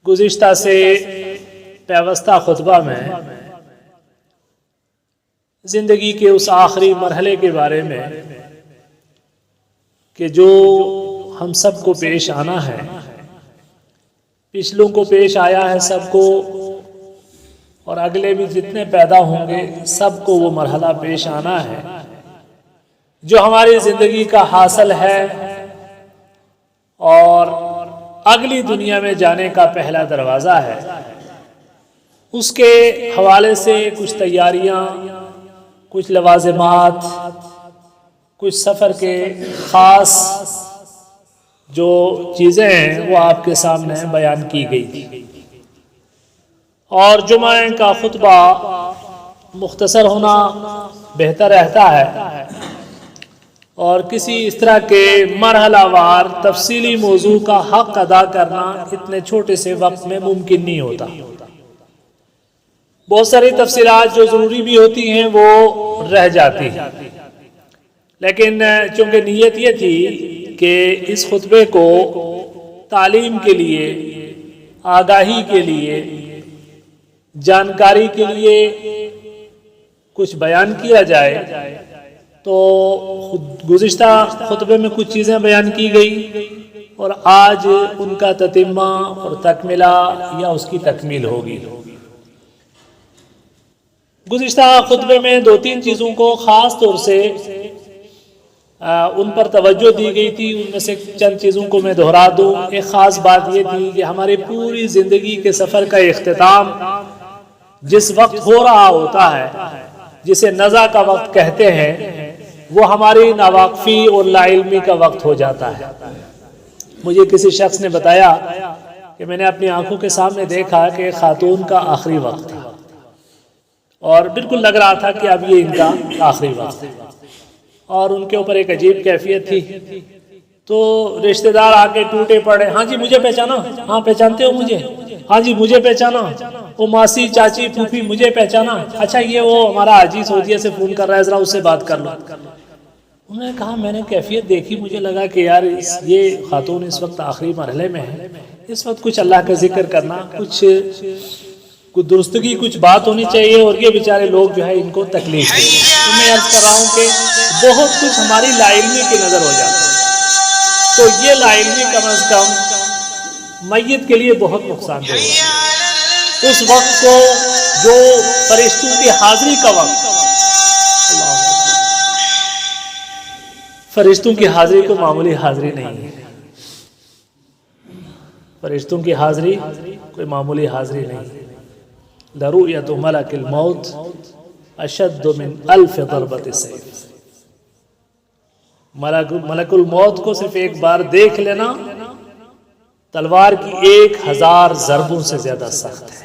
گزشتہ سے پیوستہ خطبہ میں زندگی کے اس آخری مرحلے کے بارے میں کہ جو ہم سب کو پیش آنا ہے، پچھلوں کو پیش آیا ہے سب کو، اور اگلے بھی جتنے پیدا ہوں گے سب کو وہ مرحلہ پیش آنا ہے جو ہماری زندگی کا حاصل ہے اور اگلی دنیا میں جانے کا پہلا دروازہ ہے۔ اس کے حوالے سے کچھ تیاریاں، کچھ لوازمات، کچھ سفر کے خاص جو چیزیں ہیں وہ آپ کے سامنے بیان کی گئی تھی، اور جمعہ کا خطبہ مختصر ہونا بہتر رہتا ہے، اور کسی اس طرح کے مرحلہ وار تفصیلی موضوع کا حق ادا کرنا اتنے چھوٹے سے وقت میں ممکن نہیں ہوتا۔ بہت ساری تفصیلات جو ضروری بھی ہوتی ہیں وہ رہ جاتی ہیں، لیکن چونکہ نیت یہ تھی کہ اس خطبے کو تعلیم کے لیے، آگاہی کے لیے، جانکاری کے لیے کچھ بیان کیا جائے، تو گزشتہ خطبے میں کچھ چیزیں بیان کی گئی اور آج ان کا تتمہ اور تکملہ یا اس کی تکمیل ہوگی۔ گزشتہ خطبے میں دو تین چیزوں کو خاص طور سے ان پر توجہ دی گئی تھی، ان میں سے چند چیزوں کو میں دہرا دوں۔ ایک خاص بات یہ تھی کہ ہماری پوری زندگی کے سفر کا اختتام جس وقت ہو رہا ہوتا ہے، جسے نزع کا وقت کہتے ہیں، وہ ہماری ناواقفی اور لا علمی کا وقت ہو جاتا ہے۔ مجھے کسی شخص نے بتایا کہ میں نے اپنی آنکھوں کے سامنے دیکھا کہ ایک خاتون کا آخری وقت تھا، اور بالکل لگ رہا تھا کہ اب یہ ان کا آخری وقت ہے، اور ان کے اوپر ایک عجیب کیفیت تھی۔ تو رشتہ دار آگے ٹوٹے پڑے، ہاں جی مجھے پہچانا، ہاں پہچانتے ہو مجھے، ہاں جی مجھے پہچانا، وہ ماسی چاچی پھوپھی مجھے پہچانا، اچھا یہ وہ ہمارا حاجی سعودیہ سے فون کر رہا ہے، ذرا اس سے بات کر لو۔ انہوں نے کہا میں نے کیفیت دیکھی، مجھے لگا کہ یار یہ خاتون اس وقت آخری مرحلے میں ہے، اس وقت کچھ اللہ کا ذکر کرنا، کچھ درستگی، کچھ بات ہونی چاہیے، اور یہ بیچارے لوگ جو ہے ان کو تکلیف ہے۔ تو میں عرض کر رہا ہوں کہ بہت کچھ ہماری لا علمی کی نظر ہو جاتا ہے، تو یہ لا علمی کم از کم میت کے لیے بہت نقصان دہ ہوتا ہے۔ اس وقت کو جو فرشتوں کی حاضری کا وقت، فرشتوں کی حاضری کو معمولی حاضری نہیں ہے، فرشتوں کی حاضری کوئی معمولی حاضری نہیں ہے۔ لرؤیت ملک الموت اشد من 1000 ضربۃ السیف، ملک الموت کو صرف ایک بار دیکھ لینا تلوار کی 1000 ضربوں سے زیادہ سخت ہے۔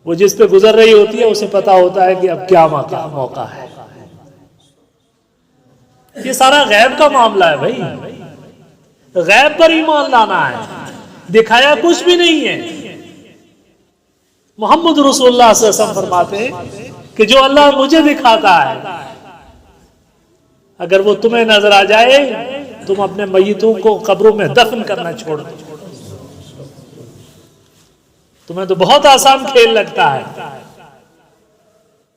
وہ جس پہ گزر رہی ہوتی ہے اسے پتا ہوتا ہے کہ اب کیا موقع ہے۔ یہ سارا غیب کا معاملہ ہے بھائی، غیب پر ایمان لانا ہے، دکھایا کچھ بھی نہیں ہے۔ محمد رسول اللہ صلی اللہ علیہ وسلم فرماتے ہیں کہ جو اللہ مجھے دکھاتا ہے، اگر وہ تمہیں نظر آ جائے تم اپنے میتوں کو قبروں میں دفن کرنا چھوڑ دو۔ تمہیں تو بہت آسان کھیل لگتا ہے،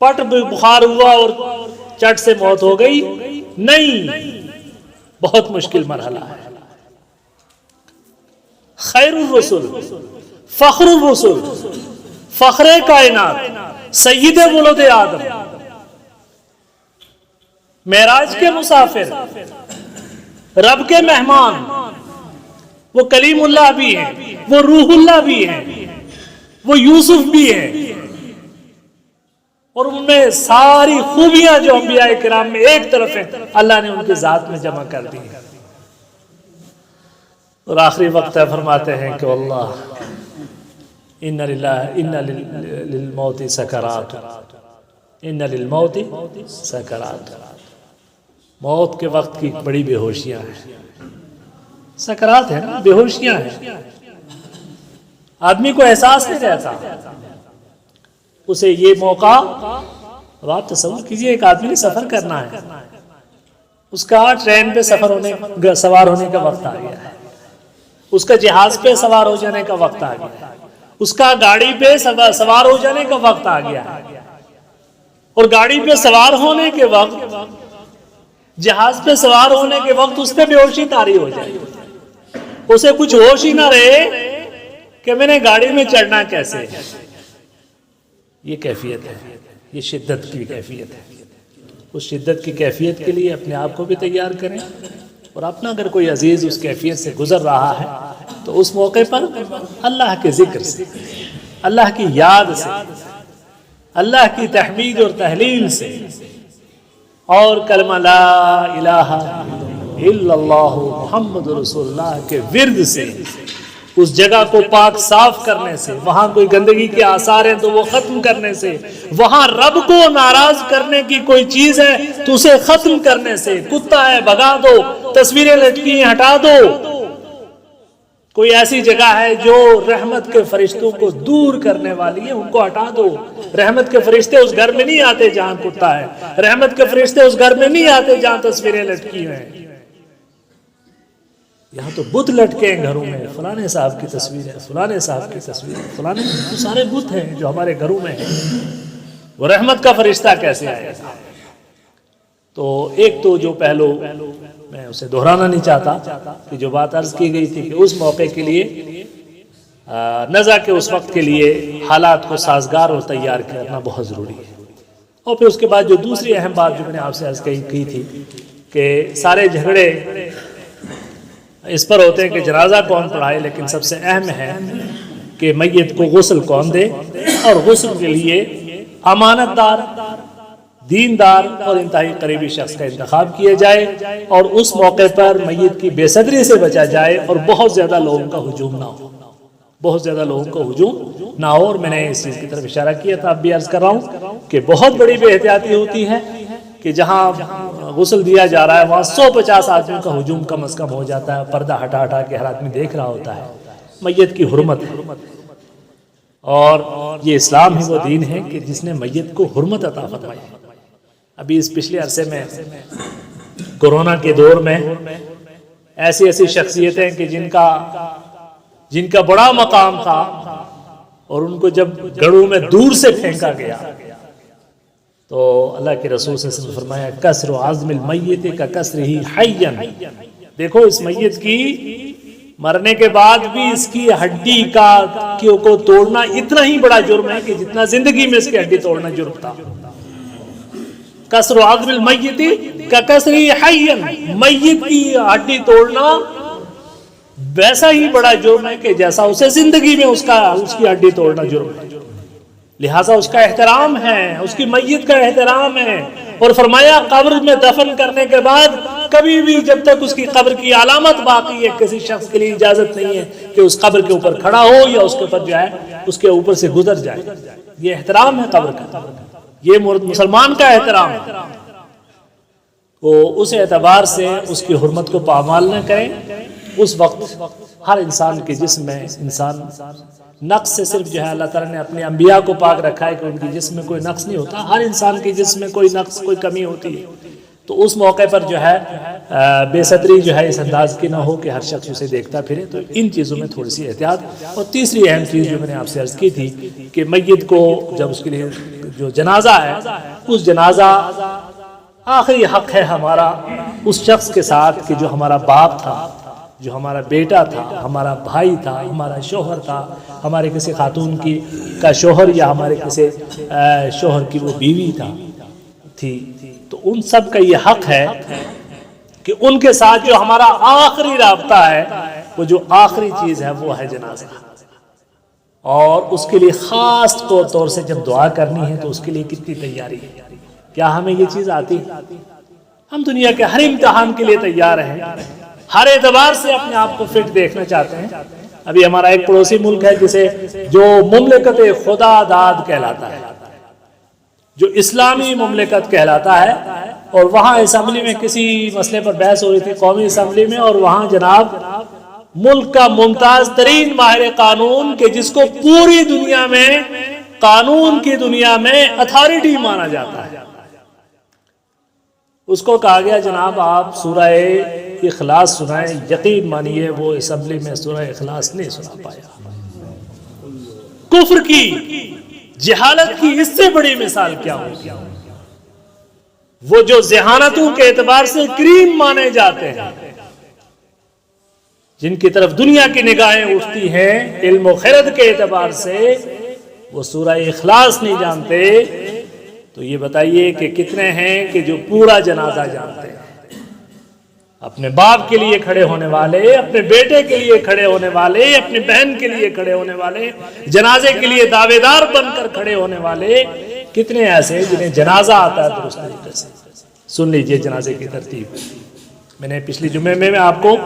پٹ بخار ہوا اور چٹ سے موت ہو گئی، نہیں، بہت مشکل مرحلہ ہے۔ خیر الرسل، فخر الرسل، فخر کائنات، سید ولد آدم، معراج کے مسافر، رب کے مہمان، وہ کلیم اللہ بھی ہیں، وہ روح اللہ بھی ہیں، وہ یوسف بھی ہیں، اور ان میں ساری خوبیاں جو انبیاء کرام میں ایک طرف ہیں اللہ نے ان کے ذات میں جمع کر دی ہیں۔ اور آخری وقت ہے فرماتے ہیں کہ اللہ ان للموت سکرات، ان للموت سکرات، موت کے وقت کی بڑی بے ہوشیاں ہیں، سکرات ہیں، بے ہوشیاں ہیں، آدمی کو احساس نہیں رہتا اسے یہ موقع۔ اب آپ تصور کیجئے ایک آدمی نے سفر کرنا ہے، اس کا ٹرین پہ سوار ہونے کا وقت آ گیا ہے، اس کا جہاز پہ سوار ہو جانے کا وقت آ گیا، اس کا گاڑی پہ سوار ہو جانے کا وقت آ گیا، اور گاڑی پہ سوار ہونے کے وقت، جہاز پہ سوار ہونے کے وقت اس پہ بے ہوشی طاری ہو جائے، اسے کچھ ہوش ہی نہ رہے کہ میں نے گاڑی میں چڑھنا کیسے ہے۔ یہ کیفیت ہے، یہ شدت کی کیفیت ہے۔ اس شدت کی کیفیت کے لیے اپنے آپ کو بھی تیار کریں، اور اپنا اگر کوئی عزیز اس کیفیت سے گزر رہا ہے تو اس موقع پر اللہ کے ذکر سے، اللہ کی یاد سے، اللہ کی تحمید اور تہلیل سے، اور کلمہ لا الہ الا اللہ محمد رسول اللہ کے ورد سے، اس جگہ کو پاک صاف کرنے سے، وہاں کوئی گندگی کے آثار ہیں تو وہ ختم کرنے سے، وہاں رب کو ناراض کرنے کی کوئی چیز ہے تو اسے ختم کرنے سے، کتا ہے بھگا دو، تصویریں لٹکی ہیں ہٹا دو، کوئی ایسی جگہ ہے جو رحمت کے فرشتوں کو دور کرنے والی ہے ان کو ہٹا دو۔ رحمت کے فرشتے اس گھر میں نہیں آتے جہاں کتا ہے، رحمت کے فرشتے اس گھر میں نہیں آتے جہاں تصویریں لٹکی ہیں۔ یہاں تو بت لٹکے ہیں گھروں میں، فلانے صاحب کی تصویر ہے، فلانے صاحب کی تصویر ہے، فلانے سارے بت ہیں جو ہمارے گھروں میں ہیں، وہ رحمت کا فرشتہ کیسے آئے گا؟ تو ایک تو جو پہلو میں اسے دہرانا نہیں چاہتا کہ جو بات عرض کی گئی تھی کہ اس موقع کے لیے نزع کے اس وقت کے لیے حالات کو سازگار اور تیار کرنا بہت ضروری ہے۔ اور پھر اس کے بعد جو دوسری اہم بات جو میں نے آپ سے عرض کی تھی کہ سارے جھگڑے اس پر ہوتے ہیں کہ جنازہ کون پڑھائے، لیکن سب سے اہم ہے کہ میت کو غسل کون دے، اور غسل کے لیے امانت دار، دیندار اور انتہائی قریبی شخص کا انتخاب کیا جائے، اور اس موقع پر میت کی بے صدری سے بچا جائے اور بہت زیادہ لوگوں کا ہجوم نہ ہو، بہت زیادہ لوگوں کا ہجوم نہ ہو۔ اور میں نے اس چیز کی طرف اشارہ کیا تھا، اب بھی عرض کر رہا ہوں کہ بہت بڑی بے احتیاطی ہوتی ہے کہ جہاں غسل دیا جا رہا ہے وہاں 150 آدمیوں کا ہجوم کم از کم ہو جاتا ہے، پردہ ہٹا ہٹا کے ہر آدمی دیکھ رہا ہوتا ہے۔ میت کی حرمت ہے، اور یہ اسلام ہی وہ دین ہے کہ جس نے میت کو حرمت عطا فرمائی۔ ابھی اس پچھلے عرصے میں کورونا کے دور میں ایسی ایسی شخصیتیں کہ جن کا بڑا مقام تھا، اور ان کو جب گڑھوں میں دور سے پھینکا گیا تو اللہ کے رسول صلی اللہ علیہ وسلم نے فرمایا کسر عظم المیت کا کسر ہی حیا، دیکھو اس میت کی مرنے کے بعد بھی اس کی ہڈی کو توڑنا اتنا ہی بڑا جرم ہے کہ جتنا زندگی میں اس کی ہڈی توڑنا جرم تھا۔ کسر عظم المیت کا کسر ہی حیا، میت کی ہڈی توڑنا ویسا ہی بڑا جرم ہے کہ جیسا اسے زندگی میں اس کی ہڈی توڑنا جرم ہے۔ لہٰذا اس کا احترام ہے، اس کی میت کا احترام ہے، اور فرمایا قبر میں دفن کرنے کے بعد کبھی بھی جب تک اس کی قبر کی علامت باقی ہے کسی شخص کے لیے اجازت نہیں ہے کہ اس قبر کے اوپر کھڑا ہو یا اس کے اوپر جو ہے اس کے اوپر سے گزر جائے۔ یہ احترام ہے قبر کا، یہ مسلمان کا احترام ہے۔ وہ اس اعتبار سے اس کی حرمت کو پامال نہ کریں۔ اس وقت ہر انسان کے جسم میں انسان نقص سے صرف جو ہے اللہ تعالیٰ نے اپنے انبیاء کو پاک رکھا ہے کہ ان کے جسم میں کوئی نقص نہیں ہوتا، ہر انسان کے جسم میں کوئی نقص کوئی کمی ہوتی ہے۔ تو اس موقع پر جو ہے بے صدری جو ہے اس انداز کی نہ ہو کہ ہر شخص اسے دیکھتا پھرے، تو ان چیزوں میں تھوڑی سی احتیاط۔ اور تیسری اہم چیز جو میں نے آپ سے عرض کی تھی کہ میت کو جب اس کے لیے جو جنازہ ہے، اس جنازہ آخری حق ہے ہمارا اس شخص کے ساتھ کہ جو ہمارا باپ تھا، جو ہمارا بیٹا تھا، ہمارا بھائی تھا، ہمارا شوہر تھا، ہمارے کسی خاتون کا شوہر یا ہمارے کسی شوہر کی وہ بیوی تھی، تو ان سب کا یہ حق ہے کہ ان کے ساتھ جو ہمارا آخری رابطہ ہے، وہ جو آخری چیز ہے وہ ہے جنازہ، اور اس کے لیے خاص طور سے جب دعا کرنی ہے تو اس کے لیے کتنی تیاری ہے۔ کیا ہمیں یہ چیز آتی؟ ہم دنیا کے ہر امتحان کے لیے تیار ہیں، ہر اعتبار سے اپنے آپ کو فٹ دیکھنا چاہتے ہیں۔ ابھی ہمارا ایک پڑوسی ملک ہے جسے جو مملکت خدا داد کہلاتا ہے، جو اسلامی مملکت کہلاتا ہے، اور وہاں اسمبلی میں کسی مسئلے پر بحث ہو رہی تھی قومی اسمبلی میں، اور وہاں جناب ملک کا ممتاز ترین ماہر قانون کہ جس کو پوری دنیا میں قانون کی دنیا میں اتھارٹی مانا جاتا ہے، اس کو کہا گیا جناب آپ سورہ اخلاص سنائیں، یقین مانیے وہ اسمبلی میں سورہ اخلاص نہیں سنا پایا۔ کفر کی، جہالت کی اس سے بڑی مثال کیا ہوگی؟ وہ جو ذہانتوں کے اعتبار سے کریم مانے جاتے ہیں، جن کی طرف دنیا کی نگاہیں اٹھتی ہیں، علم و خرد کے اعتبار سے وہ سورہ اخلاص نہیں جانتے، تو یہ بتائیے کہ کتنے ہیں کہ جو پورا جنازہ جانتے ہیں، اپنے باپ کے لیے کھڑے ہونے والے، اپنے بیٹے کے لیے کھڑے ہونے والے، اپنی بہن کے لیے کھڑے ہونے والے، جنازے کے لیے دعوے دار بن کر کھڑے ہونے والے کتنے ایسے جنہیں جنازہ آتا ہے درست طریقے سے۔ سن لیجئے جنازے کی ترتیب۔ میں نے پچھلی جمعے میں آپ کو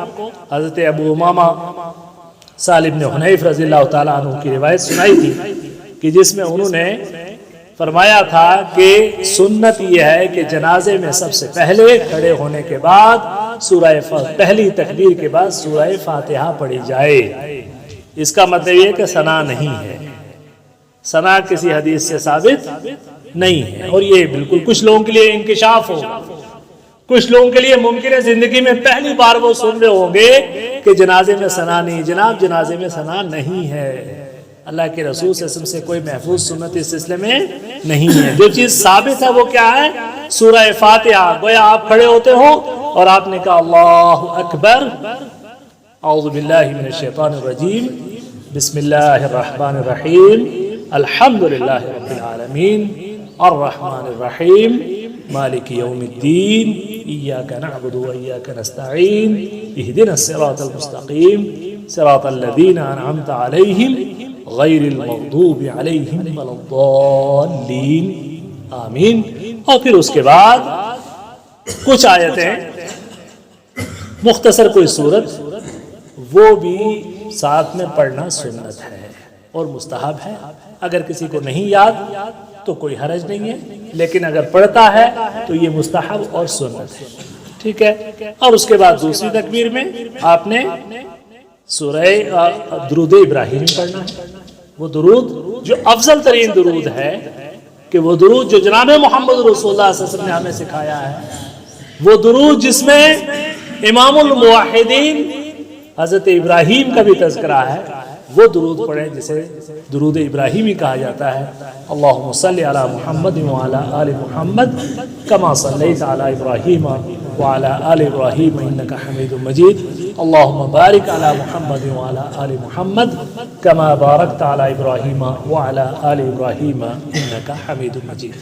حضرت ابو امامہ سہل بن حنیف رضی اللہ تعالیٰ عنہ کی روایت سنائی تھی کہ جس میں انہوں نے فرمایا تھا کہ سنت یہ ہے کہ جنازے میں سب سے پہلے کھڑے ہونے کے بعد پہلی تکبیر کے بعد سورہ فاتحہ پڑھی جائے۔ اس کا مطلب یہ کہ ثنا نہیں ہے، ثنا کسی حدیث سے ثابت نہیں ہے، اور یہ بالکل کچھ لوگوں کے لیے انکشاف ہوگا، کچھ لوگوں کے لیے ممکن ہے زندگی میں پہلی بار وہ سن رہے ہوں گے کہ جنازے میں ثنا نہیں۔ جناب جنازے میں ثنا نہیں ہے، اللہ کے رسول صلی اللہ علیہ وسلم سے کوئی محفوظ سنت اس سلسلے میں نہیں ہے۔ جو چیز ثابت ہے وہ کیا ہے؟ سورہ فاتحہ۔ گویا آپ کھڑے ہوتے ہو اور آپ نے کہا اللہ اکبر، اعوذ باللہ من الشیطان الرجیم، بسم اللہ الرحمن الرحیم، الحمدللہ رب العالمین، الرحمن الرحیم، مالک یوم الدین، ایاک نعبد و ایاک نستعین، اہدنا الصراط المستقیم، صراط الذین انعمت علیہم غیر المغضوب علیہم ولا الضالین، آمین۔ اور پھر اس کے بعد کچھ آیتیں، مختصر کوئی سورت، وہ بھی ساتھ میں پڑھنا سنت ہے اور مستحب ہے۔ اگر کسی کو نہیں یاد تو کوئی حرج نہیں ہے، لیکن اگر پڑھتا ہے تو یہ مستحب اور سنت ہے، ٹھیک ہے۔ اور اس کے بعد دوسری تکبیر میں آپ نے سورہ درود ابراہیم پڑھنا ہے، وہ درود جو افضل ترین درود ہے، کہ وہ درود جو جناب محمد رسول اللہ صلی اللہ علیہ وسلم نے ہمیں سکھایا ہے، وہ درود جس میں امام الموحدین حضرت ابراہیم کا بھی تذکرہ ہے، وہ درود پڑھیں جسے درود ابراہیمی کہا جاتا ہے۔ اللہم صلی علی محمد وعلی آل محمد کما صلیت علی ابراہیم وعلی آل ابراہیم انکا حمید مجید، اللہم بارک علی محمد وعلی آل محمد کما بارکت علی ابراہیم وعلی آل ابراہیم انکا حمید مجید۔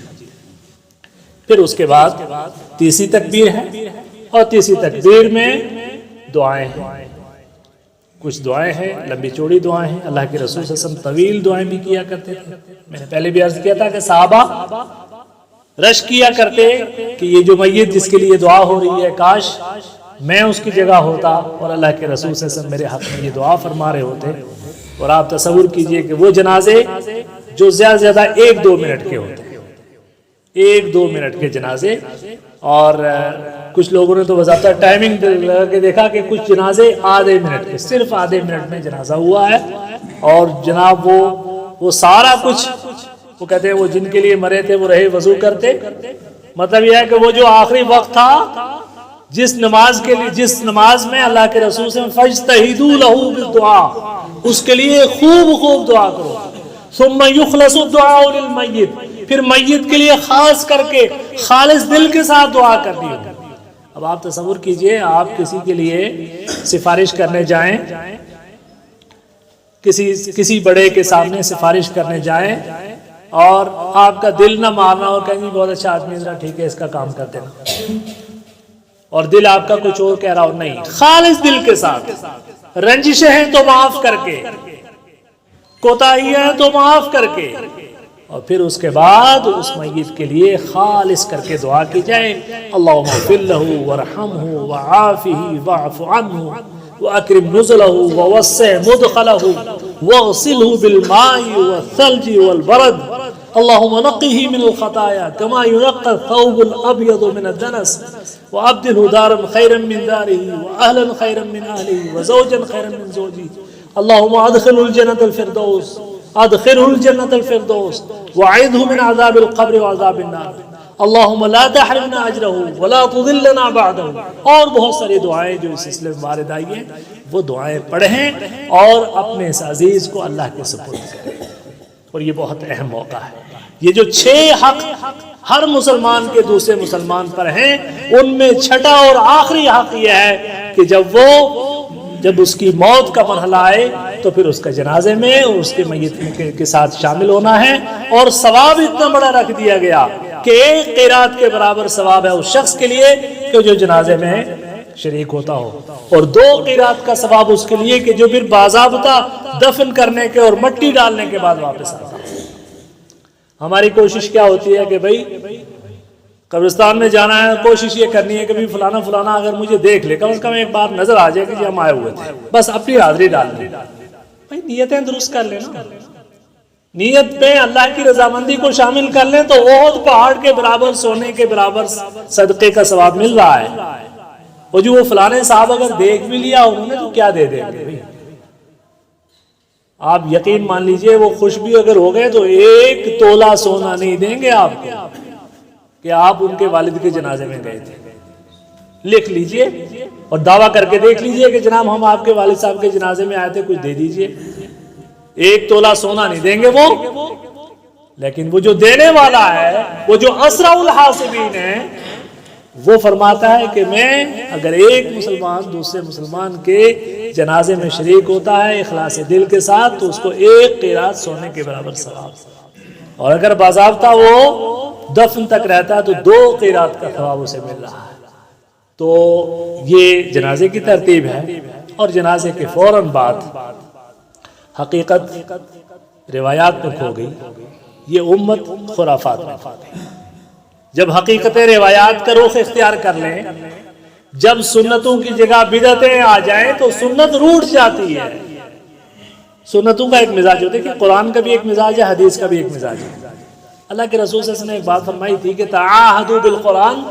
پھر اس کے بعد تیسری تکبیر ہے، اور تیسری تکبیر میں دعائیں ہیں، کچھ دعائیں ہیں، لمبی چوڑی دعائیں ہیں۔ اللہ کے رسول صلی اللہ علیہ وسلم طویل دعائیں بھی کیا کرتے تھے۔ میں نے پہلے بھی عرض کیا تھا کہ صحابہ رش کیا کرتے کہ یہ جو میت جس کے لیے دعا ہو رہی ہے، کاش میں اس کی جگہ ہوتا اور اللہ کے رسول صلی اللہ علیہ وسلم میرے حق میں یہ دعا فرما رہے ہوتے۔ اور آپ تصور کیجئے کہ وہ جنازے جو زیادہ سے زیادہ 1-2 منٹ کے ہوتے ہیں، 1-2 منٹ کے جنازے، اور کچھ لوگوں نے تو باضابطہ ٹائمنگ لگا کے دیکھا کہ کچھ جنازے آدھے منٹ کے، صرف آدھے منٹ میں جنازہ ہوا ہے، اور جناب وہ سارا کچھ، وہ کہتے ہیں وہ جن کے لیے مرے تھے وہ رہے وضو کرتے۔ مطلب یہ ہے کہ وہ جو آخری وقت تھا، جس نماز میں اللہ کے رسول سے فَاجْتَهِدُوا لَهُ بِالدُّعَاء، اس کے لیے خوب دعا کرو۔ ثُمَّ يُخْلَصُ الدُّعَاءُ لِلْمَيِّتِ، پھر میت کے لیے خاص کر کے خالص دل کے ساتھ دعا کرنی ہو۔ اب آپ تصور کیجئے آپ کسی کے لیے سفارش کرنے جائیں، کسی بڑے کے سامنے سفارش کرنے جائیں، اور آپ کا دل نہ مارنا ہو، کہیں بہت اچھا آدمی ذرا ٹھیک ہے اس کا کام کر دینا، اور دل آپ کا کچھ اور کہہ رہا ہو، نہیں، خالص دل کے ساتھ، رنجشیں ہیں تو معاف کر کے، کوتاہیاں ہیں تو معاف کر کے، اور پھر اس کے بعد اس میت کے لیے خالص کر کے دعا کی جائے، اللہم اغفر لہ ورحمہ وعافہ واعف عنہ واکرم نزلہ ووسع مدخلہ واغسلہ بالماء والثلج والبرد، اللہم نقہ من الخطایا کما ینقى الثوب الابیض من الدنس وابدلہ دارا خیرا من دارہ واہلا خیرا من اہلہ وزوجا خیرا من زوجہ، اللہم ادخلہ الجنة الفردوس، ادخلہ الجنة الفردوس وعیدہ من عذاب القبر وعذاب النار، اللہم لا تحرمنا اجرہ ولا تضلنا بعدہ، اور بہت ساری دعائیں جو اس سلسلے میں وارد آئی ہیں، وہ دعائیں پڑھیں اور اپنے اس عزیز کو اللہ کے سپرد کریں۔ اور یہ بہت اہم موقع ہے۔ یہ جو 6 حق ہر مسلمان کے دوسرے مسلمان پر ہیں، ان میں چھٹا اور آخری حق یہ ہے کہ جب اس کی موت کا مرحلہ آئے تو پھر اس کا جنازے میں اور اس کے میت کے ساتھ شامل ہونا ہے۔ اور ثواب اتنا بڑا رکھ دیا گیا کہ 1 قرات کے برابر ثواب ہے اس شخص کے لیے کہ جو جنازے میں شریک ہوتا ہو، اور 2 قرات کا ثواب اس کے لیے کہ جو پھر باضابطہ دفن کرنے کے اور مٹی ڈالنے کے بعد واپس آتا۔ ہماری کوشش کیا ہوتی ہے کہ بھئی قبرستان میں جانا ہے، کوشش یہ کرنی ہے کہ بھی فلانا فلانا اگر مجھے دیکھ لے، کم از کم ایک بار نظر آ جائے کہ جی ہم آئے ہوئے تھے، بس اپنی حاضری ڈال لیں۔ بھئی نیتیں درست کر لینا، نیت پہ اللہ کی رضامندی کو شامل کر لیں تو احد پہاڑ کے برابر، سونے کے برابر صدقے کا ثواب مل رہا ہے۔ اور جو وہ فلانے صاحب اگر دیکھ بھی لیا انہوں نے تو کیا دے دیں گے؟ آپ یقین مان لیجئے وہ خوش بھی اگر ہو گئے تو 1 تولہ سونا نہیں دیں گے آپ کو کہ آپ ان کے والد کے جنازے میں گئے تھے۔ لکھ لیجئے اور دعویٰ کر کے دیکھ لیجئے کہ جناب ہم آپ کے والد صاحب کے جنازے میں آئے تھے، کچھ دے دیجئے۔ 1 تولہ سونا نہیں دیں گے وہ، لیکن وہ جو دینے والا ہے، وہ جو اسرع الحاسبین ہے، وہ فرماتا ہے کہ میں اگر ایک مسلمان دوسرے مسلمان کے جنازے میں شریک ہوتا ہے اخلاص دل کے ساتھ تو اس کو 1 قیراط سونے کے برابر ثواب، اور اگر باضابطہ وہ دفن تک رہتا ہے تو 2 قیراط کا ثواب اسے مل رہا ہے۔ تو یہ جنازے کی ترتیب ہے۔ اور جنازے کے فوراً بعد حقیقت روایات میں کھو گئی، یہ امت خرافات میں کھو گئی۔ جب حقیقت روایات کا رخ اختیار کر لیں، جب سنتوں کی جگہ بدعتیں آ جائیں تو سنت روٹ جاتی ہے۔ سنتوں کا ایک مزاج ہوتا ہے کہ قرآن کا بھی ایک مزاج ہے، حدیث کا بھی ایک مزاج ہے۔ اللہ کے رسول صلی اللہ علیہ وسلم نے ایک بات فرمائی تھی کہ تعاہدوا بالقرآن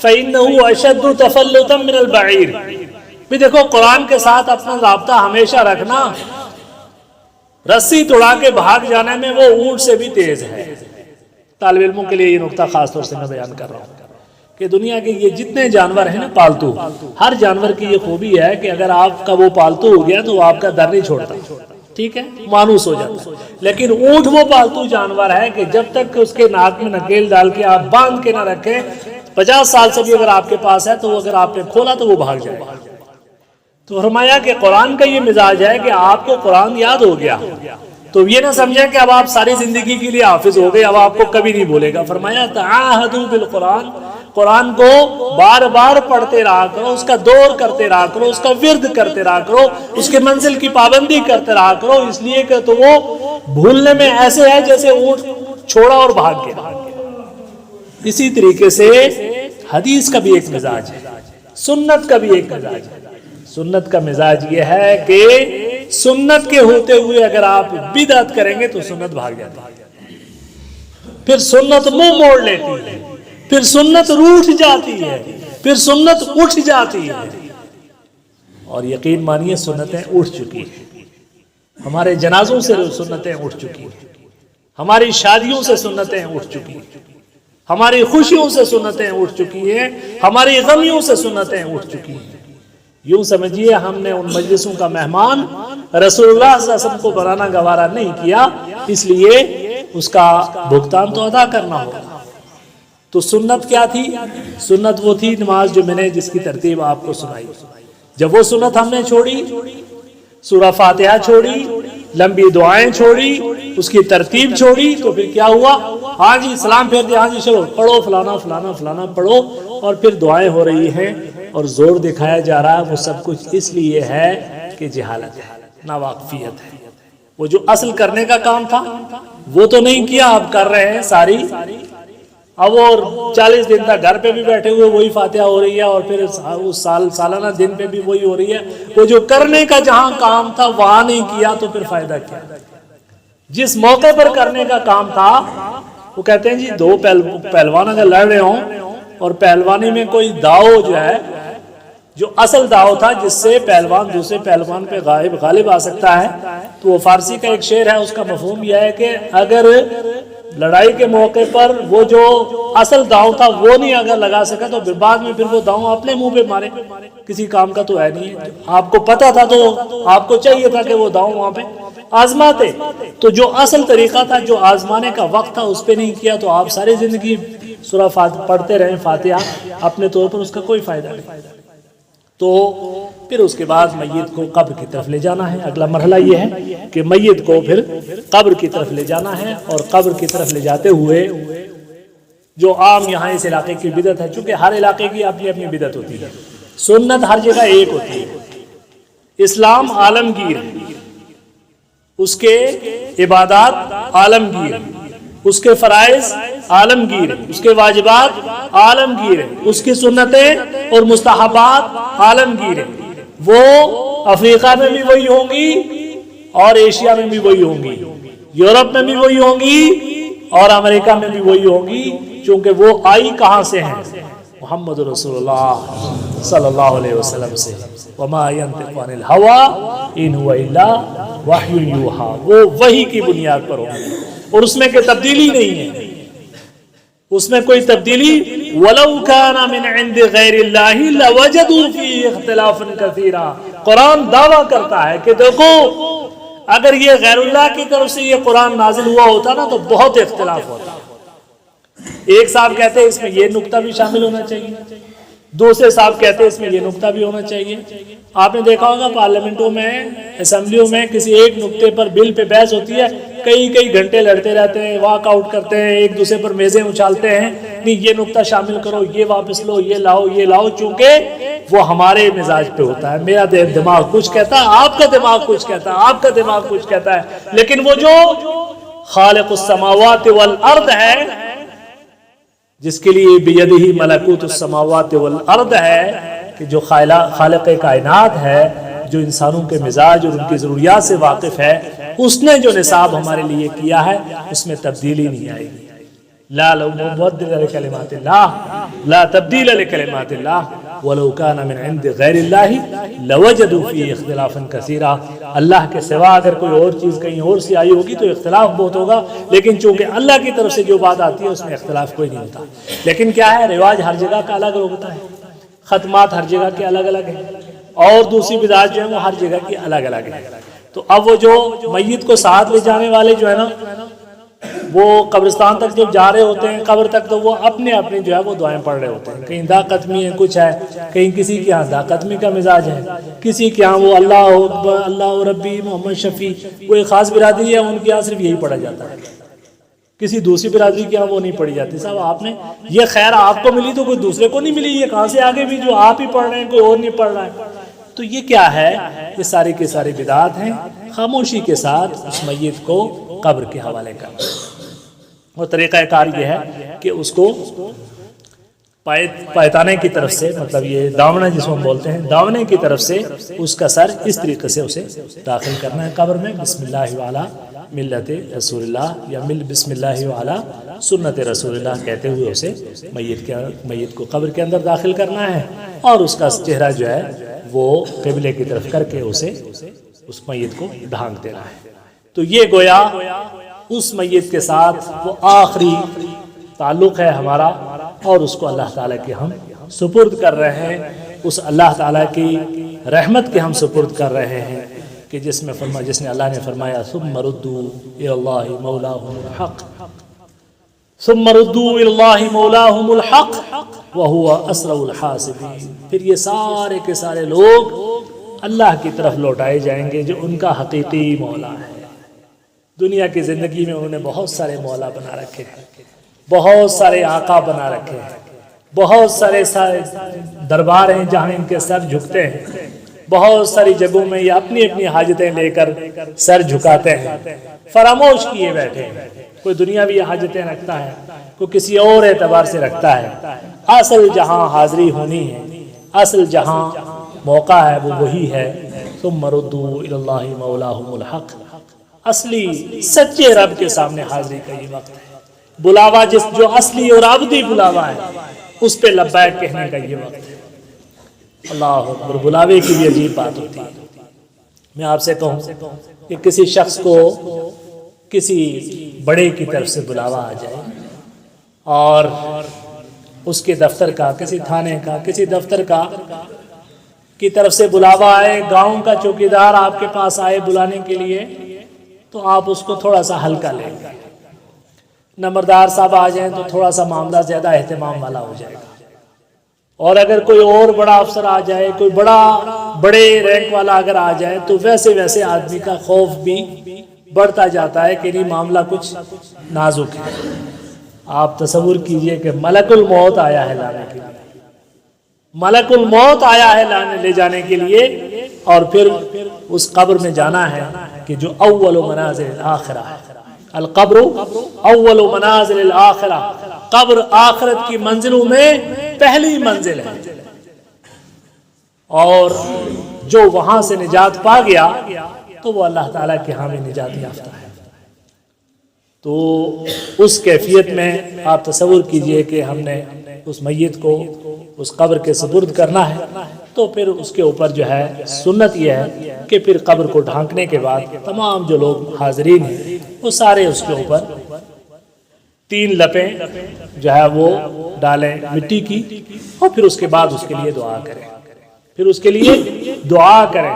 فإنه أشد تفلتا من البعیر۔ بھی دیکھو قرآن کے ساتھ اپنا رابطہ ہمیشہ رکھنا، رسی توڑا کے بھاگ جانے میں وہ اونٹ سے بھی تیز ہے۔ طالب علموں کے لیے یہ نقطہ خاص طور سے میں بیان کر رہا ہوں کہ دنیا کے یہ جتنے جانور ہیں نا پالتو، ہر جانور کی یہ خوبی ہے کہ اگر آپ کا وہ پالتو ہو گیا تو وہ آپ کا در نہیں چھوڑتا، ٹھیک ہے، مانوس ہو جاتا ہے۔ لیکن اونٹ وہ پالتو جانور ہے کہ جب تک اس کے ناک میں نکیل ڈال کے آپ باندھ کے نہ رکھیں، 50 سال سے بھی اگر آپ کے پاس ہے تو وہ اگر آپ نے کھولا تو وہ بھاگ جائے گا۔ تو فرمایا کہ قرآن کا یہ مزاج ہے کہ آپ کو قرآن یاد ہو گیا تو یہ نہ سمجھیں کہ اب آپ ساری زندگی کے لیے حافظ ہو گئے، اب آپ کو کبھی نہیں بولے گا۔ فرمایا تعاہدوا بالقرآن، قرآن کو بار بار پڑھتے رہا کرو، اس کا دور کرتے رہا کرو، اس کا ورد کرتے رہا کرو، اس کے منزل کی پابندی کرتے رہا کرو، اس لیے کہ تو وہ بھولنے میں ایسے ہے جیسے اونٹ چھوڑا اور بھاگ گیا۔ اسی طریقے سے حدیث کا بھی ایک مزاج ہے، سنت کا بھی ایک مزاج ہے۔ سنت کا مزاج یہ ہے کہ سنت کے ہوتے ہوئے اگر آپ بدعت کریں گے تو سنت بھاگ جاتی ہے، پھر سنت منہ موڑ لیتی ہے، پھر سنت روٹھ جاتی ہے، پھر سنت اٹھ جاتی ہے۔ اور یقین مانیے سنتیں اٹھ چکی ہیں، ہمارے جنازوں سے سنتیں اٹھ چکی ہیں، ہماری شادیوں سے سنتیں اٹھ چکی ہیں، ہماری خوشیوں سے سنتیں اٹھ چکی ہیں، ہماری غمیوں سے سنتیں اٹھ چکی ہیں۔ یوں سمجھیے ہم نے ان مجلسوں کا مہمان رسول اللہ صلی اللہ علیہ وسلم کو بنانا گوارا نہیں کیا، اس لیے اس کا بھگتان تو ادا کرنا ہوگا۔ تو سنت کیا تھی؟ سنت وہ تھی نماز جو میں نے جس کی ترتیب آپ کو سنائی۔ جب وہ سنت ہم نے چھوڑی، سورہ فاتحہ چھوڑی، لمبی دعائیں چھوڑی، اس کی ترتیب چھوڑی، تو پھر کیا ہوا؟ ہاں جی سلام پھیر دیا، ہاں جی چلو پڑھو فلانا فلانا فلانا پڑھو، اور پھر دعائیں ہو رہی ہیں اور زور دکھایا جا رہا ہے۔ وہ سب کچھ اس لیے ہے کہ جہالت ہے، ناواقفیت ہے۔ وہ جو اصل کرنے کا کام تھا وہ تو نہیں کیا، اب کر رہے ہیں ساری، اب اور 40 دن تک گھر پہ بھی بیٹھے ہوئے وہی فاتحہ ہو رہی ہے، اور پھر اس سالانہ دن پہ بھی وہی ہو رہی ہے۔ وہ جو کرنے کا جہاں کام تھا وہاں نہیں کیا تو پھر فائدہ کیا؟ جس موقع پر کرنے کا کام تھا، وہ کہتے ہیں جی 2 پہلوان اگر لڑ رہے ہوں اور پہلوانی میں کوئی داؤ جو ہے، جو اصل داؤ تھا جس سے پہلوان دوسرے پہلوان پہ غالب آ سکتا ہے، تو وہ فارسی کا ایک شعر ہے، اس کا مفہوم یہ ہے کہ اگر لڑائی کے موقع پر وہ جو اصل داؤں تھا وہ نہیں اگر لگا سکا تو بعد میں پھر وہ داؤں اپنے منہ پہ مارے، کسی کام کا تو ہے نہیں ہے۔ آپ کو پتا تھا تو آپ کو چاہیے تھا کہ وہ داؤں وہاں پہ آزماتے، تو جو اصل طریقہ تھا، جو آزمانے کا وقت تھا، اس پہ نہیں کیا، تو آپ ساری زندگی سورہ پڑھتے رہیں فاتحہ، اپنے طور پر اس کا کوئی فائدہ نہیں۔ تو پھر اس کے بعد میت کو قبر کی طرف لے جانا ہے۔ اگلا مرحلہ یہ ہے کہ میت کو پھر قبر کی طرف لے جانا ہے، اور قبر کی طرف لے جاتے ہوئے جو عام یہاں اس علاقے کی بدعت ہے، چونکہ ہر علاقے کی اپنی اپنی بدعت ہوتی ہے، سنت ہر جگہ ایک ہوتی ہے۔ اسلام عالمگیر ہے، اس کے عبادات عالمگیر ہیں، اس کے فرائض عالمگیر ہیں، اس کے واجبات عالمگیر ہیں، اس کی سنتیں اور مستحبات عالمگیر ہیں۔ وہ افریقہ میں بھی وہی ہوں گی اور ایشیا میں بھی وہی ہوں گی، یورپ میں بھی وہی ہوں گی اور امریکہ میں بھی وہی ہوں گی، چونکہ وہ آئی کہاں سے ہیں؟ محمد رسول اللہ صلی اللہ علیہ وسلم سے۔ وما ينطق عن الهوى ان هو الا وحی یوحی، وہ وحی کی بنیاد پر ہوگی، اور اس میں کوئی تبدیلی نہیں ہے، اس میں کوئی تبدیلی۔ وَلَوْ كَانَ مِنْ عِنْدِ غَيْرِ اللَّهِ لَوَجَدُوا فِيهِ اخْتِلَافًا كَثِيرًا۔ قرآن دعویٰ کرتا ہے کہ دیکھو اگر یہ غیر اللہ کی طرف سے یہ قرآن نازل ہوا ہوتا نا تو بہت اختلاف ہوتا۔ ایک صاحب کہتے ہیں اس میں یہ نقطہ بھی شامل ہونا چاہیے، دوسرے صاحب کہتے ہیں اس میں یہ نقطہ بھی ہونا چاہیے۔ آپ نے دیکھا ہوگا پارلیمنٹوں میں، اسمبلیوں میں کسی ایک نقطے پر بل پہ بحث ہوتی ہے، کئی گھنٹے لڑتے رہتے ہیں، واک آؤٹ کرتے ہیں، ایک دوسرے پر میزیں اچھالتے ہیں، نہیں یہ نقطہ شامل کرو، یہ واپس لو، یہ لاؤ، چونکہ وہ ہمارے مزاج پہ ہوتا ہے۔ میرا دماغ کچھ کہتا ہے، آپ کا دماغ کچھ کہتا ہے، آپ کا دماغ کچھ کہتا ہے، لیکن وہ جو خالق السماوات والارض ہے، جس کے لیے بیدہ ملکوت السماوات والارض ہے، کہ جو خالق کائنات ہے، جو انسانوں کے مزاج اور ان کی ضروریات سے واقف ہے، اس نے جو نصاب ہمارے لیے کیا ہے اس میں تبدیلی نہیں آئے گی۔ لا مبدل لکلمات اللہ، لا تبدیل لکلمات اللہ، وَلَوْ كَانَ مِنْ عِنْدِ غَيْرِ اللَّهِ لَوَجَدُوا فِيهِ اخْتِلَافًا كَثِيرًا۔ اللہ کے سوا اگر کوئی اور چیز کہیں اور سے آئی ہوگی تو اختلاف بہت ہوگا، لیکن چونکہ اللہ کی طرف سے جو بات آتی ہے اس میں اختلاف کوئی نہیں ہوتا۔ لیکن کیا ہے، رواج ہر جگہ کا الگ ہوتا ہے، ختمات ہر جگہ کے الگ الگ ہیں، اور دوسری بدعات جو ہیں وہ ہر جگہ کی الگ الگ ہیں۔ تو اب وہ جو میت کو ساتھ لے جانے والے جو ہے نا، وہ قبرستان تک جب جا رہے ہوتے ہیں، قبر تک، تو وہ اپنے جو ہے وہ دعائیں پڑھ رہے ہوتے ہیں۔ کہیں دا قدمی ہے، کچھ ہے، کہیں کسی کے ہاں دا قدمی کا مزاج ہے، کسی کے ہاں وہ اللہ اکبر، اللہ ربی محمد شفیع، وہ ایک خاص برادری ہے، ان کے ہاں صرف یہی پڑھا جاتا ہے، کسی دوسری برادری کے ہاں وہ نہیں پڑھی جاتی۔ صاحب آپ نے یہ خیر آپ کو ملی تو کوئی دوسرے کو نہیں ملی، یہ کہاں سے آگے بھی جو آپ ہی پڑھ رہے ہیں کوئی اور نہیں پڑھ رہا ہے؟ تو یہ کیا ہے؟ یہ ساری کی ساری بدعات ہیں۔ خاموشی کے ساتھ اس میت کو قبر کے حوالے کرنا، اور طریقہ کار یہ ہے کہ اس کو پایتانے کی طرف سے، مطلب یہ دامنہ جس کو ہم بولتے ہیں، دامنے کی طرف سے اس کا سر اس طریقے سے اسے داخل کرنا ہے قبر میں، بسم اللہ وعلا ملت رسول اللہ، یا بسم اللہ وعلا سنت رسول اللہ کہتے ہوئے اسے میت کو قبر کے اندر داخل کرنا ہے، اور اس کا چہرہ جو ہے وہ قبلے کی طرف کر کے اسے اس میت کو ڈھانک دینا ہے۔ تو یہ گویا اس میت کے ساتھ وہ آخری تعلق ہے ہمارا، اور اس کو اللہ تعالیٰ کے ہم سپرد کر رہے ہیں، اس اللہ تعالیٰ کی رحمت کے ہم سپرد کر رہے ہیں، کہ جس نے اللہ نے فرمایا ثم ردوا الی اللہ مولاہم الحق، ثم ردوا الی اللہ مولاہم الحق وہو اسرع الحاسبین۔ پھر یہ سارے کے سارے لوگ اللہ کی طرف لوٹائے جائیں گے جو ان کا حقیقی مولا ہے۔ دنیا کی زندگی میں انہوں نے بہت سارے مولا بنا رکھے ہیں، بہت سارے آقا بنا رکھے ہیں، بہت سارے دربار ہیں جہاں ان کے سر جھکتے ہیں، بہت ساری جگہوں میں یہ اپنی اپنی حاجتیں لے کر سر جھکاتے ہیں، فراموش کیے بیٹھے ہیں۔ کوئی دنیاوی حاجتیں رکھتا ہے، کوئی کسی اور اعتبار سے رکھتا ہے، اصل جہاں حاضری ہونی ہے، اصل جہاں موقع ہے وہ وہی ہے۔ ثم ردوا الی اللہ مولاہم الحق، اصلی سچے رب کے سامنے حاضری کا یہ وقت ہے، بلاوا جو اصلی اور ابدی بلاوا ہے اس پہ لبیک کہنے کا یہ وقت ہے۔ اللہ اکبر، بلاوے کی بھی عجیب بات ہوتی ہے۔ میں آپ سے کہوں کہ کسی شخص کو کسی بڑے کی طرف سے بلاوا آ جائے اور اس کے دفتر کا، کسی تھانے کا، کسی دفتر کا کی طرف سے بلاوا آئے، گاؤں کا چوکیدار آپ کے پاس آئے بلانے کے لیے، تو آپ اس کو تھوڑا سا ہلکا لیں گے۔ نمبردار صاحب آ جائیں تو تھوڑا سا معاملہ زیادہ اہتمام والا ہو جائے گا، اور اگر کوئی اور بڑا افسر آ جائے، کوئی بڑے رینک والا اگر آ جائے، تو ویسے ویسے آدمی کا خوف بھی بڑھتا جاتا ہے کہ نہیں معاملہ کچھ نازک ہے۔ آپ تصور کیجئے کہ ملک الموت آیا ہے لانے کے لیے، ملک الموت آیا ہے لے جانے کے لیے، اور پھر اس قبر میں جانا ہے کہ جو اول منازل الآخرہ ہے۔ القبر اول منازل الآخرہ، قبر آخرت کی منزلوں میں پہلی منزل ہے، اور جو وہاں سے نجات پا گیا تو وہ اللہ تعالیٰ کے ہاں میں نجات یافتہ ہے۔ تو اس کیفیت میں آپ تصور کیجئے کہ ہم نے اس میت کو اس قبر کے سپرد کرنا ہے، تو پھر اس کے اوپر جو ہے سنت یہ ہے کہ پھر قبر کو ڈھانکنے کے بعد تمام جو لوگ حاضرین ہیں وہ سارے اس کے اوپر 3 لپیں جو ہے وہ ڈالیں مٹی کی، اور پھر اس کے بعد اس کے لیے دعا کریں، پھر اس کے لیے دعا کریں۔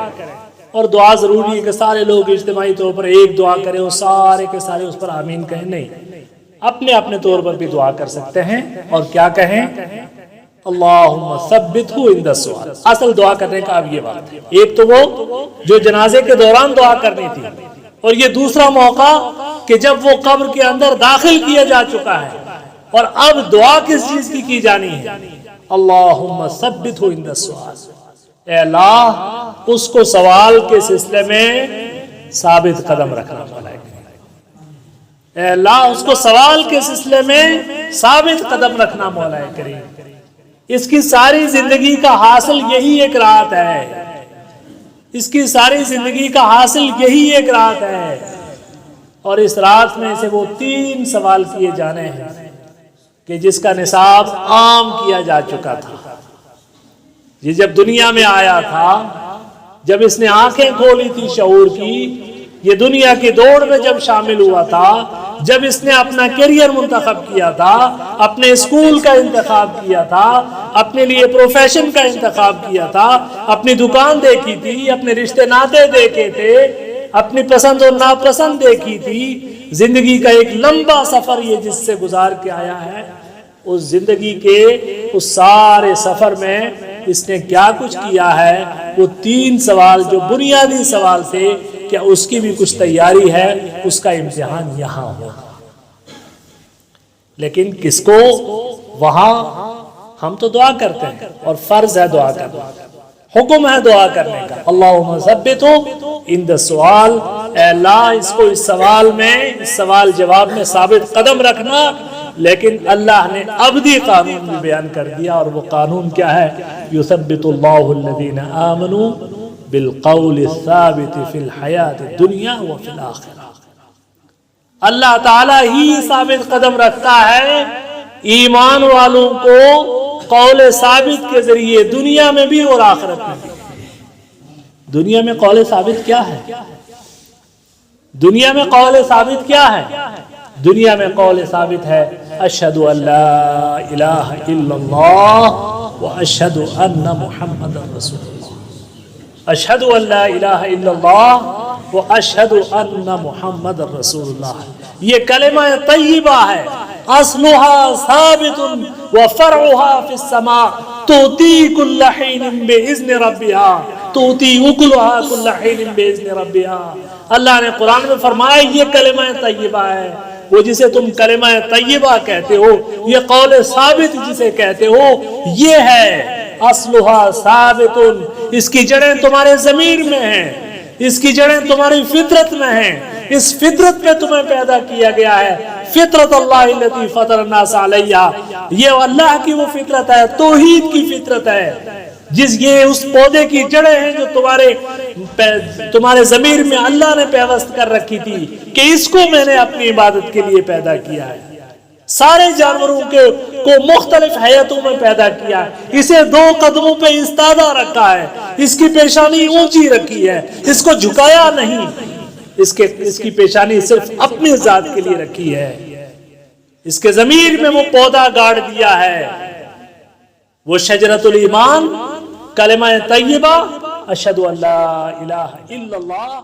اور دعا ضروری ہے کہ سارے لوگ اجتماعی طور پر ایک دعا کریں اور سارے کے سارے اس پر آمین کہیں، نہیں، اپنے اپنے طور پر بھی دعا کر سکتے ہیں۔ اور کیا کہیں؟ اللہم ثبتہ عند السؤال۔ اصل دعا کرنے کا اب یہ بات ہے، ایک تو وہ جو جنازے کے دوران دعا کرنی تھی، اور یہ دوسرا موقع کہ جب وہ قبر کے اندر داخل کیا جا چکا ہے، اور اب دعا کس چیز کی جانی ہے؟ اللہم ثبتہ عند السؤال، اے اللہ اس کو سوال کے سلسلے میں ثابت قدم رکھنا مولا کریم، اے اللہ اس کو سوال کے سلسلے میں ثابت قدم رکھنا مولا کریم۔ اس کی ساری زندگی کا حاصل یہی ایک رات ہے، اس کی ساری زندگی کا حاصل یہی ایک رات ہے، اور اس رات میں سے وہ 3 سوال کیے جانے ہیں کہ جس کا نصاب عام کیا جا چکا تھا۔ یہ جب دنیا میں آیا تھا، جب اس نے آنکھیں کھولی تھی شعور کی، یہ دنیا کی دوڑ میں جب شامل ہوا تھا، جب اس نے اپنا کیریئر منتخب کیا تھا، اپنے اسکول کا انتخاب کیا تھا، اپنے لیے پروفیشن کا انتخاب کیا تھا، اپنی دکان دیکھی تھی، اپنے رشتے ناطے دیکھے تھے، اپنی پسند اور ناپسند دیکھی تھی، زندگی کا ایک لمبا سفر یہ جس سے گزار کے آیا ہے، اس زندگی کے اس سارے سفر میں اس نے کیا کچھ کیا ہے؟ وہ 3 سوال جو بنیادی سوال تھے، کیا اس کی بھی کچھ تیاری ہے؟ اس کا امتحان یہاں ہو، لیکن کس کو؟ وہاں ہم تو دعا کرتے ہیں اور فرض ہے دعا کرنا، حکم ہے دعا کرنے کا۔ اللہم ثبتہ عند السؤال، اے اللہ اس کو اس سوال میں، اس سوال جواب میں ثابت قدم رکھنا۔ لیکن اللہ نے ابدی قانون بھی بیان کر دیا، اور وہ قانون کیا ہے؟ یثبت اللہ الذین آمنوا بالقول الثابت فی الحیات الدنیا وفی الآخرہ۔ اللہ تعالیٰ ہی ثابت قدم رکھتا ہے ایمان والوں کو قول ثابت کے ذریعے، دنیا میں بھی اور آخرت میں بھی۔ دنیا میں قول ثابت کیا ہے؟ دنیا میں قول ثابت کیا ہے؟ دنیا میں قول ثابت ہے اشہد ان لا الہ الا اللہ واشہد ان محمد رسول اللہ، اشہد ان لا الہ الا اللہ واشہد ان محمد رسول اللہ۔ یہ کلمہ طیبہ ہے، اصلها ثابت وفرعها في السماء، تؤتی كل حین باذن ربها، تؤتی اکلها كل حین باذن ربها۔ اللہ نے قرآن میں فرمایا یہ کلمہ طیبہ ہے، وہ جسے تم کلمہ طیبہ کہتے ہو، یہ قول ثابت جسے کہتے ہو، یہ ہے اصلها ثابت، اس کی جڑیں تمہارے ضمیر میں ہیں، اس کی جڑیں تمہاری فطرت میں ہیں، اس فطرت میں تمہیں پیدا کیا گیا ہے۔ فطرت اللہ التی فطر الناس علیہا، یہ اللہ کی وہ فطرت ہے، توحید کی فطرت ہے، یہ اس پودے کی جڑیں ہیں جو تمہارے ضمیر میں اللہ نے پیوست کر رکھی تھی کہ اس کو میں نے اپنی عبادت کے لیے پیدا کیا ہے۔ سارے جانوروں کو مختلف حیاتوں میں پیدا کیا ہے، اسے 2 قدموں پہ استادہ رکھا ہے، اس کی پیشانی اونچی رکھی ہے، اس کو جھکایا نہیں، اس کی پیشانی صرف اپنی ذات کے لیے رکھی ہے، اس کے ضمیر میں وہ پودا گاڑ دیا ہے، وہ شجرۃ الایمان، کلمہ طیبہ، اشہد ان لا الہ الا اللہ